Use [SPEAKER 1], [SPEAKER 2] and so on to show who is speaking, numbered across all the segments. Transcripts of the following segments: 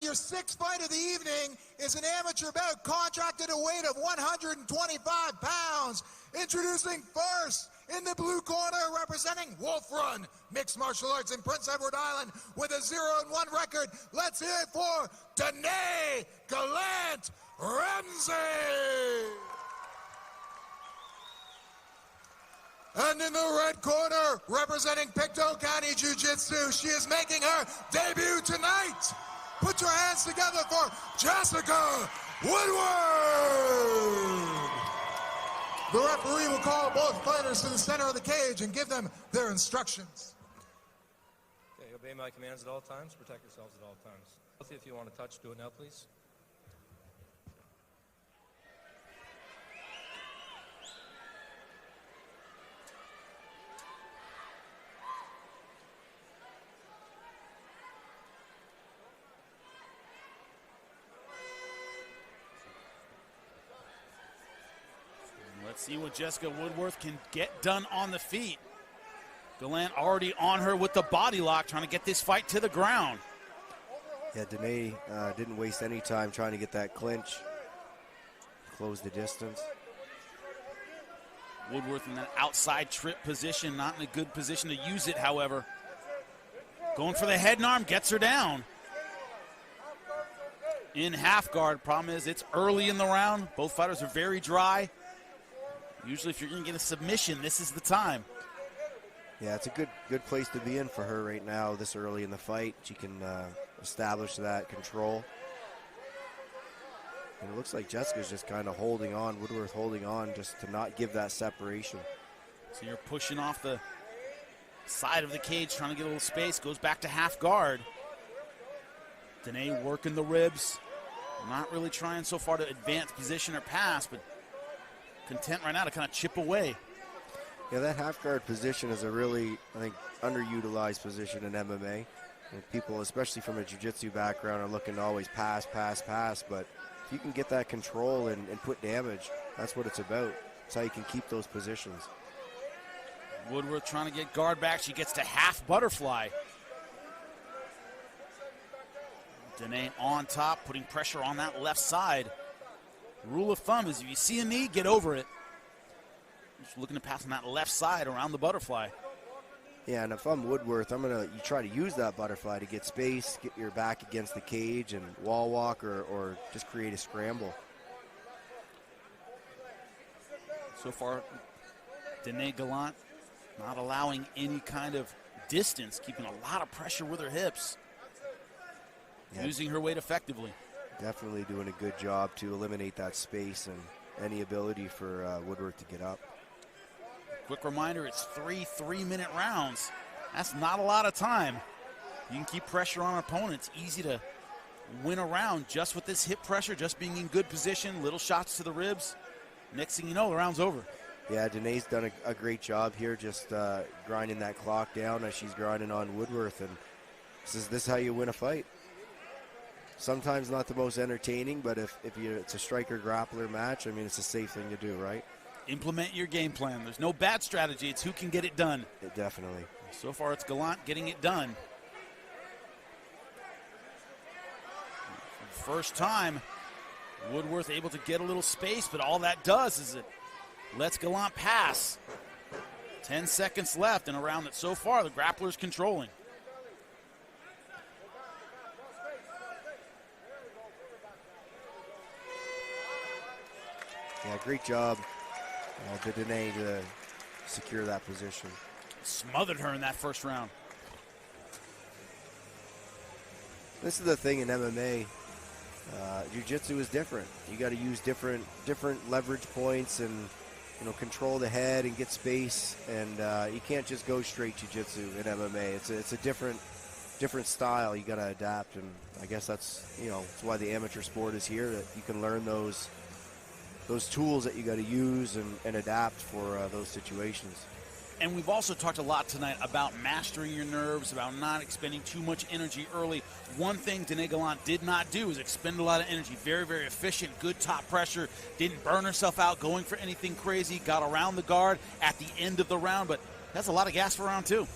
[SPEAKER 1] your sixth fight of the evening is an amateur bout contracted a weight of 125 pounds. Introducing first, in the blue corner, representing Wulfrun, mixed martial arts in Prince Edward Island with a 0-1 record. Let's hear it for Denee Gallant-Ramsay. And in the red corner, representing Pictou County Jiu-Jitsu, she is making her debut tonight. Put your hands together for Jessica Woodworth. The referee will call both fighters to the center of the cage and give them their instructions.
[SPEAKER 2] Okay, obey my commands at all times. Protect yourselves at all times. If you want to touch, do it now, please.
[SPEAKER 3] Let's see what Jessica Woodworth can get done on the feet. Gallant already on her with the body lock, trying to get this fight to the ground.
[SPEAKER 4] Yeah, Denee didn't waste any time trying to get that clinch, close the distance.
[SPEAKER 3] Woodworth in that outside trip position, not in a good position to use it, however. Going for the head and arm, gets her down. In half guard, problem is it's early in the round. Both fighters are very dry. Usually if you're going to get a submission, this is the time.
[SPEAKER 4] Yeah, it's a good place to be in for her right now this early in the fight. She can establish that control. And it looks like Jessica's just kind of holding on, Woodworth holding on just to not give that separation.
[SPEAKER 3] So you're pushing off the side of the cage, trying to get a little space, goes back to half guard. Denee working the ribs. Not really trying so far to advance position or pass, but content right now to kind of chip away.
[SPEAKER 4] Yeah, that half guard position is a really, I think, underutilized position in MMA. And people, especially from a jiu-jitsu background, are looking to always pass, but if you can get that control and put damage, that's what it's about. That's how you can keep those positions.
[SPEAKER 3] Woodworth trying to get guard back. She gets to half butterfly. Denee on top, putting pressure on that left side. Rule of thumb is if you see a knee, get over it. Just looking to pass on that left side around the butterfly.
[SPEAKER 4] Yeah, and if I'm Woodworth, you try to use that butterfly to get space, get your back against the cage and wall walk or just create a scramble.
[SPEAKER 3] So far, Denee Gallant not allowing any kind of distance, keeping a lot of pressure with her hips. Yeah. Using her weight effectively.
[SPEAKER 4] Definitely doing a good job to eliminate that space and any ability for Woodworth to get up.
[SPEAKER 3] Quick reminder, it's 3 3-minute rounds. That's not a lot of time. You can keep pressure on opponents. Easy to win a round just with this hip pressure, just being in good position, little shots to the ribs. Next thing you know, the round's over.
[SPEAKER 4] Yeah, Denee's done a great job here, just grinding that clock down as she's grinding on Woodworth. And this is how you win a fight. Sometimes not the most entertaining, but if it's a striker-grappler match, I mean, it's a safe thing to do, right?
[SPEAKER 3] Implement your game plan. There's no bad strategy. It's who can get it done.
[SPEAKER 4] Definitely.
[SPEAKER 3] So far, it's Gallant getting it done. First time, Woodworth able to get a little space, but all that does is it lets Gallant pass. 10 seconds left in a round that so far the grappler's controlling.
[SPEAKER 4] Yeah, great job to Denee to secure that position.
[SPEAKER 3] Smothered her in that first round.
[SPEAKER 4] This is the thing in MMA. Jiu-jitsu is different. You got to use different leverage points and control the head and get space. And you can't just go straight jiu-jitsu in MMA. It's a different style. You got to adapt, and I guess that's why the amateur sport is here. That you can learn those tools that you got to use and adapt for those situations.
[SPEAKER 3] And we've also talked a lot tonight about mastering your nerves, about not expending too much energy early. One thing Denee Gallant did not do is expend a lot of energy. Very, very efficient, good top pressure, didn't burn herself out going for anything crazy, got around the guard at the end of the round, but that's a lot of gas for round two.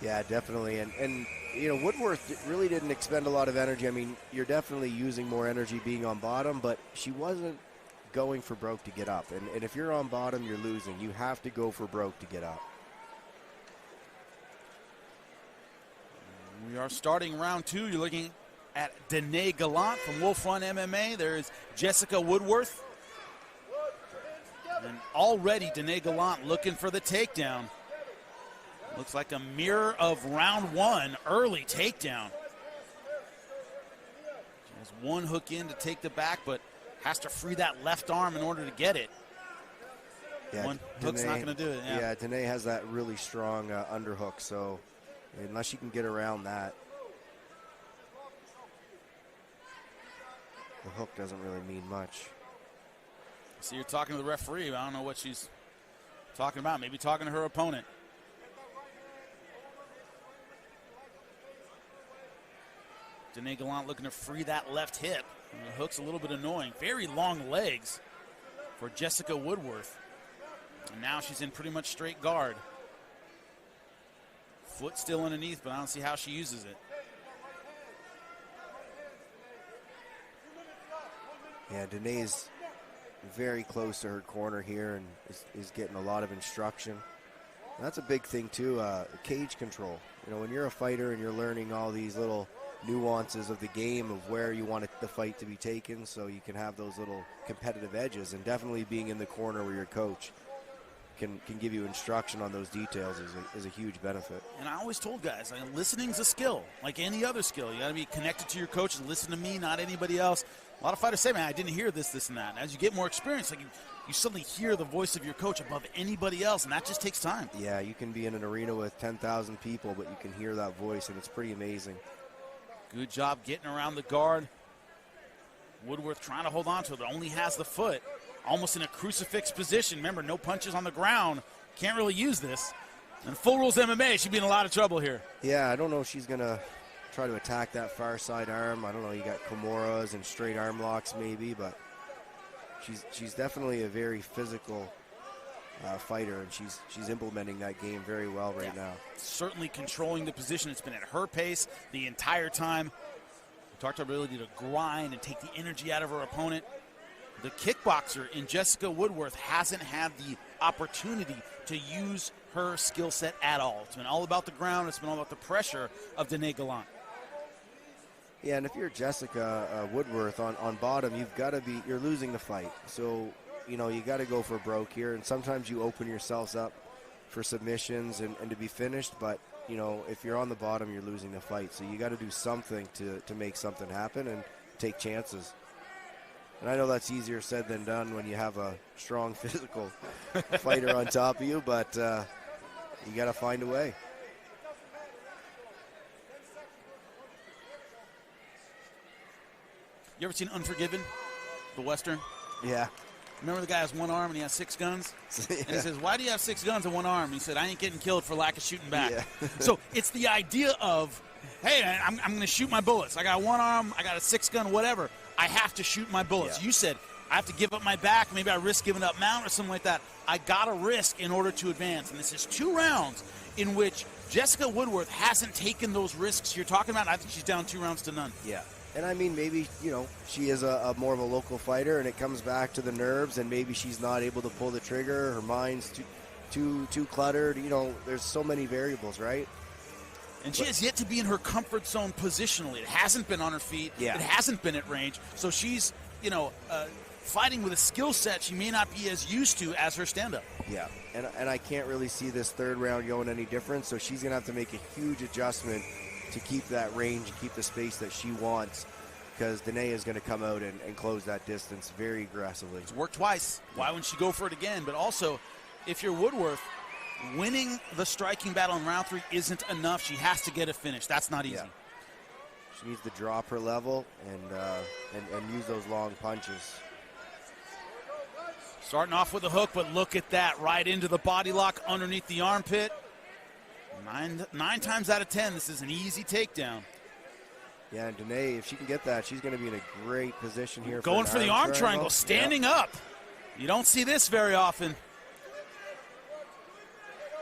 [SPEAKER 4] Yeah, definitely. And Woodworth really didn't expend a lot of energy. I mean, you're definitely using more energy being on bottom, but she wasn't going for broke to get up. And if you're on bottom, you're losing. You have to go for broke to get up.
[SPEAKER 3] We are starting round 2. You're looking at Denee Gallant from Wulfrun MMA. There's Jessica Woodworth. And already Denee Gallant looking for the takedown. Looks like a mirror of round 1, early takedown. She has one hook in to take the back, but has to free that left arm in order to get it.
[SPEAKER 4] Yeah,
[SPEAKER 3] one hook's not going to do it.
[SPEAKER 4] Yeah, Denee has that really strong underhook, so unless you can get around that, the hook doesn't really mean much.
[SPEAKER 3] So you're talking to the referee, but I don't know what she's talking about. Maybe talking to her opponent. Denee Gallant looking to free that left hip. And the hook's a little bit annoying. Very long legs for Jessica Woodworth. And now she's in pretty much straight guard. Foot still underneath, but I don't see how she uses it.
[SPEAKER 4] Yeah, Denee's very close to her corner here and is getting a lot of instruction. And that's a big thing too, cage control. When you're a fighter and you're learning all these little nuances of the game of where you want the fight to be taken, so you can have those little competitive edges, and definitely being in the corner where your coach can give you instruction on those details is a huge benefit.
[SPEAKER 3] And I always told guys, listening's a skill, like any other skill. You got to be connected to your coach and listen to me, not anybody else. A lot of fighters say, man, I didn't hear this, and that. And as you get more experience, you suddenly hear the voice of your coach above anybody else, and that just takes time.
[SPEAKER 4] Yeah, you can be in an arena with 10,000 people, but you can hear that voice, and it's pretty amazing.
[SPEAKER 3] Good job getting around the guard. Woodworth trying to hold on to it, but only has the foot. Almost in a crucifix position. Remember, no punches on the ground. Can't really use this. And full rules MMA, she'd be in a lot of trouble here.
[SPEAKER 4] Yeah, I don't know if she's going to try to attack that far side arm. I don't know, you got Kimuras and straight arm locks maybe, but she's definitely a very physical fighter, and she's implementing that game very well right now. Certainly
[SPEAKER 3] controlling the position. It's been at her pace the entire time. We talked about her ability to grind and take the energy out of her opponent. The kickboxer in Jessica Woodworth hasn't had the opportunity to use her skill set at all. It's been all about the ground. It's been all about the pressure of Denee Gallant.
[SPEAKER 4] Yeah, and if you're Jessica Woodworth on bottom, you're losing the fight. So, you got to go for broke here, and sometimes you open yourselves up for submissions and to be finished, but, if you're on the bottom, you're losing the fight. So you got to do something to make something happen and take chances. And I know that's easier said than done when you have a strong physical fighter on top of you, but you got to find a way.
[SPEAKER 3] You ever seen Unforgiven, the Western?
[SPEAKER 4] Yeah.
[SPEAKER 3] Remember the guy has one arm and he has 6 guns?
[SPEAKER 4] Yeah.
[SPEAKER 3] And he says, why do you have 6 guns and one arm? He said, I ain't getting killed for lack of shooting back.
[SPEAKER 4] Yeah.
[SPEAKER 3] So it's the idea of, hey, I'm going to shoot my bullets. I got one arm, I got a 6 gun, whatever. I have to shoot my bullets.
[SPEAKER 4] Yeah.
[SPEAKER 3] You said, I have to give up my back. Maybe I risk giving up mount or something like that. I got to risk in order to advance. And this is 2 rounds in which Jessica Woodworth hasn't taken those risks you're talking about. I think she's down 2 rounds to none.
[SPEAKER 4] Yeah. And I mean, maybe, she is a more of a local fighter, and it comes back to the nerves, and maybe she's not able to pull the trigger. Her mind's too cluttered. There's so many variables, right?
[SPEAKER 3] And she has yet to be in her comfort zone positionally. It hasn't been on her feet.
[SPEAKER 4] Yeah.
[SPEAKER 3] It hasn't been at range. So she's, fighting with a skill set she may not be as used to as her stand-up.
[SPEAKER 4] Yeah, and I can't really see this 3rd round going any different, so she's going to have to make a huge adjustment to keep that range and keep the space that she wants, because Denee is going to come out and close that distance very aggressively.
[SPEAKER 3] It's worked twice. Why wouldn't she go for it again? But also, if you're Woodworth, winning the striking battle in round 3 isn't enough. She has to get a finish. That's not easy.
[SPEAKER 4] Yeah. She needs to drop her level and use those long punches.
[SPEAKER 3] Starting off with a hook, but look at that. Right into the body lock underneath the armpit. Nine times out of 10, this is an easy takedown.
[SPEAKER 4] Yeah, and Denee, if she can get that, she's going to be in a great position here.
[SPEAKER 3] Going for the arm triangle, standing up. You don't see this very often.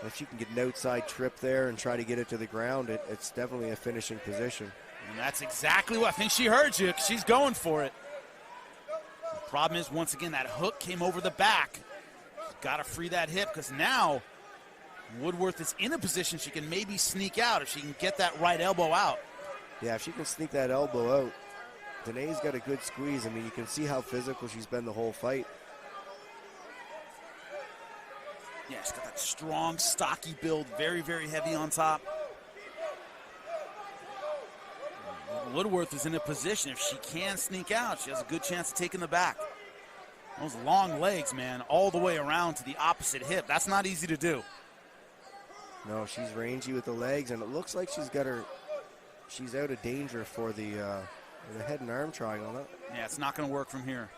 [SPEAKER 4] If she can get an outside trip there and try to get it to the ground, it's definitely a finishing position.
[SPEAKER 3] And that's exactly what I think she heard you. She's going for it. The problem is, once again, that hook came over the back. She's got to free that hip because now Woodworth is in a position she can maybe sneak out if she can get that right elbow out.
[SPEAKER 4] Yeah, if she can sneak that elbow out, Denee's got a good squeeze. I mean, you can see how physical she's been the whole fight.
[SPEAKER 3] Yeah, she's got that strong, stocky build, very, very heavy on top. Woodworth is in a position, if she can sneak out, she has a good chance of taking the back. Those long legs, man, all the way around to the opposite hip. That's not easy to do.
[SPEAKER 4] No, she's rangy with the legs, and it looks like she's out of danger for the head and arm triangle.
[SPEAKER 3] Yeah, it's not going to work from here.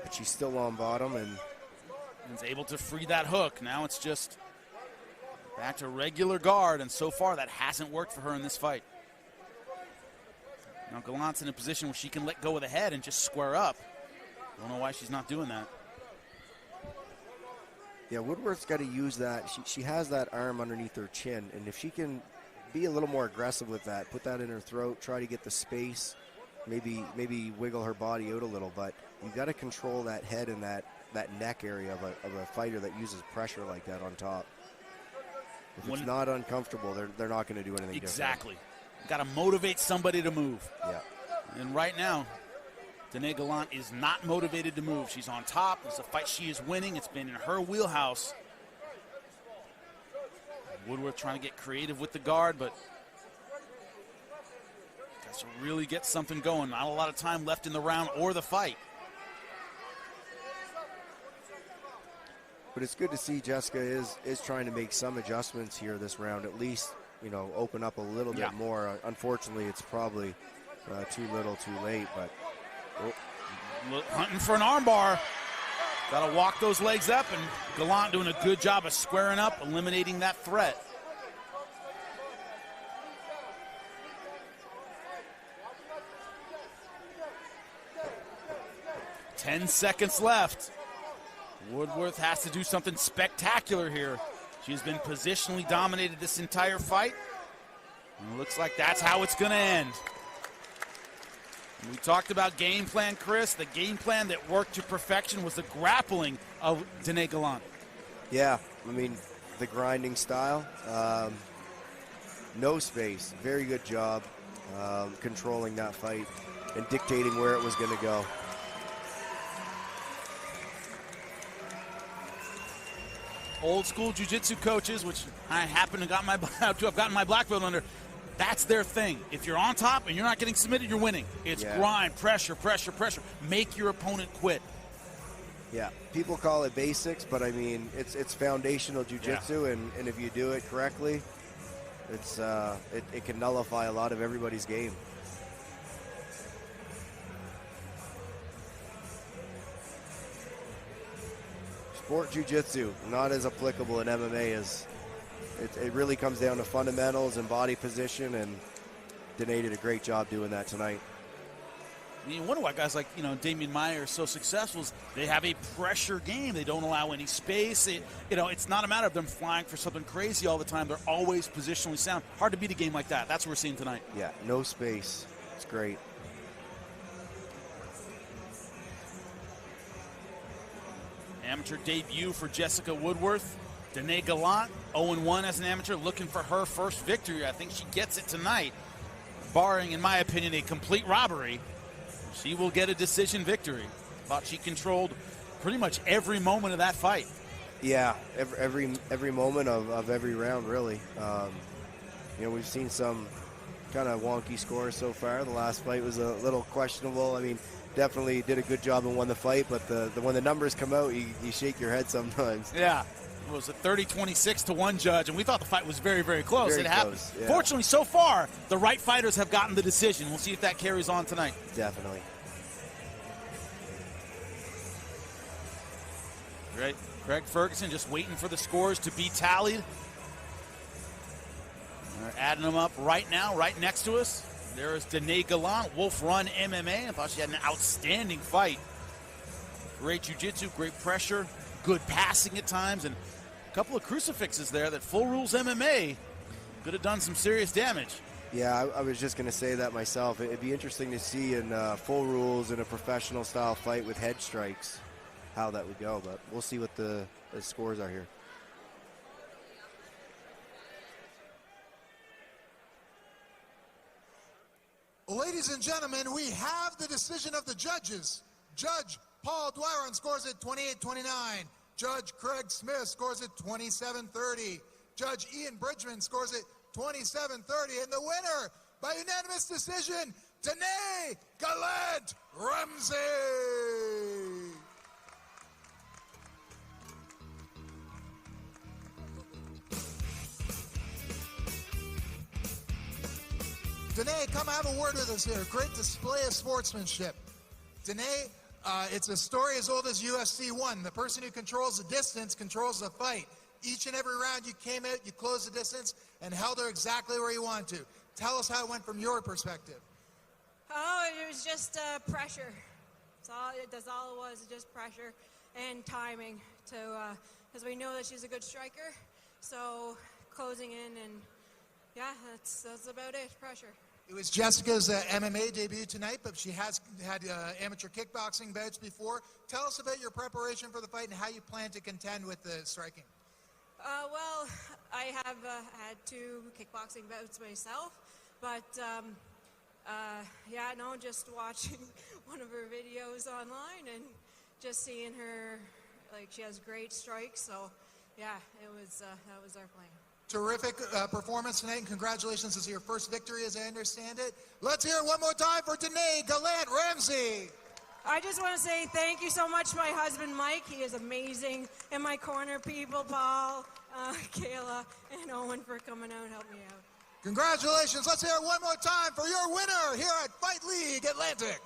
[SPEAKER 4] But she's still on bottom and
[SPEAKER 3] is able to free that hook. Now it's just back to regular guard, and so far that hasn't worked for her in this fight. Now Gallant's in a position where she can let go of the head and just square up. Don't know why she's not doing that.
[SPEAKER 4] Yeah, Woodworth's got to use that. She has that arm underneath her chin, and if she can be a little more aggressive with that, put that in her throat, try to get the space, maybe wiggle her body out a little, but you've got to control that head and that neck area of a fighter that uses pressure like that on top. If it's not uncomfortable, they're not going to do anything
[SPEAKER 3] exactly. Got to motivate somebody to move.
[SPEAKER 4] Yeah.
[SPEAKER 3] And right now, Denee Gallant is not motivated to move. She's on top. It's a fight she is winning. It's been in her wheelhouse. Woodworth trying to get creative with the guard, but has to really get something going. Not a lot of time left in the round or the fight.
[SPEAKER 4] But it's good to see Jessica is trying to make some adjustments here this round, at least, open up a little bit more. Unfortunately, it's probably too little, too late, but
[SPEAKER 3] hunting for an armbar. Got to walk those legs up, and Gallant doing a good job of squaring up, eliminating that threat. Ten seconds left. Woodworth has to do something spectacular here. She's been positionally dominated this entire fight. And it looks like that's how it's going to end. We talked about game plan, Chris. The game plan that worked to perfection was the grappling of Denee Gallant.
[SPEAKER 4] Yeah, I mean, the grinding style. No space. Very good job controlling that fight and dictating where it was going to go.
[SPEAKER 3] Old school jiu-jitsu coaches, which I happen to have gotten my black belt under, that's their thing. If you're on top and you're not getting submitted, you're winning. It's grind, pressure, pressure, pressure. Make your opponent quit.
[SPEAKER 4] Yeah, people call it basics, but I mean, it's foundational jiu-jitsu, and if you do it correctly, it can nullify a lot of everybody's game. Sport jiu-jitsu, not as applicable in MMA as it really comes down to fundamentals and body position, and Denee did a great job doing that tonight.
[SPEAKER 3] You wonder why guys like Damian Maia are so successful. Is they have a pressure game. They don't allow any space. It's not a matter of them flying for something crazy all the time. They're always positionally sound. Hard to beat a game like that. That's what we're seeing tonight.
[SPEAKER 4] Yeah, no space. It's great.
[SPEAKER 3] Amateur debut for Jessica Woodworth. Denee Gallant, 0-1 as an amateur, looking for her first victory. I think she gets it tonight. Barring, in my opinion, a complete robbery, she will get a decision victory. Thought she controlled pretty much every moment of that fight.
[SPEAKER 4] Yeah, every moment of every round, really. We've seen some kind of wonky scores so far. The last fight was a little questionable. I mean, definitely did a good job and won the fight, but when the numbers come out, you shake your head sometimes.
[SPEAKER 3] Yeah. It was a 30-26 to one judge, and we thought the fight was very, very close. It happened.
[SPEAKER 4] Yeah.
[SPEAKER 3] Fortunately, so far, the right fighters have gotten the decision. We'll see if that carries on tonight.
[SPEAKER 4] Definitely.
[SPEAKER 3] Right. Craig Ferguson just waiting for the scores to be tallied. They're adding them up right now, right next to us. There is Denee Gallant, Wulfrun MMA. I thought she had an outstanding fight Great jiu-jitsu, great pressure, good passing at times, and a couple of crucifixes there that Full Rules MMA could have done some serious damage.
[SPEAKER 4] Yeah, I was just going to say that myself. It'd be interesting to see in Full Rules in a professional style fight with head strikes how that would go, but we'll see what the scores are here.
[SPEAKER 1] Ladies and gentlemen, we have the decision of the judges. Judge Paul Dwyron scores it 28-29. Judge Craig Smith scores it 27-30. Judge Ian Bridgman scores it 27-30. And the winner by unanimous decision, Denee Gallant-Ramsay. Denee, come have a word with us here. Great display of sportsmanship. Denee, it's a story as old as UFC 1. The person who controls the distance controls the fight. Each and every round you came out, you closed the distance and held her exactly where you wanted to. Tell us how it went from your perspective.
[SPEAKER 5] Oh, it was just pressure. That's all it was, just pressure and timing. Because we know that she's a good striker. So closing in and yeah, that's about it, pressure.
[SPEAKER 1] It was Jessica's MMA debut tonight, but she has had amateur kickboxing bouts before. Tell us about your preparation for the fight and how you plan to contend with the striking.
[SPEAKER 5] Well, I have had 2 kickboxing bouts myself, but just watching one of her videos online and just seeing her, like, she has great strikes, so yeah, that was our plan.
[SPEAKER 1] Terrific performance tonight, and congratulations. This is your first victory, as I understand it. Let's hear it one more time for Denee Gallant-Ramsay.
[SPEAKER 5] I just want to say thank you so much to my husband, Mike. He is amazing. And my corner people, Paul, Kayla, and Owen for coming out and helping me out.
[SPEAKER 1] Congratulations. Let's hear it one more time for your winner here at Fight League Atlantic.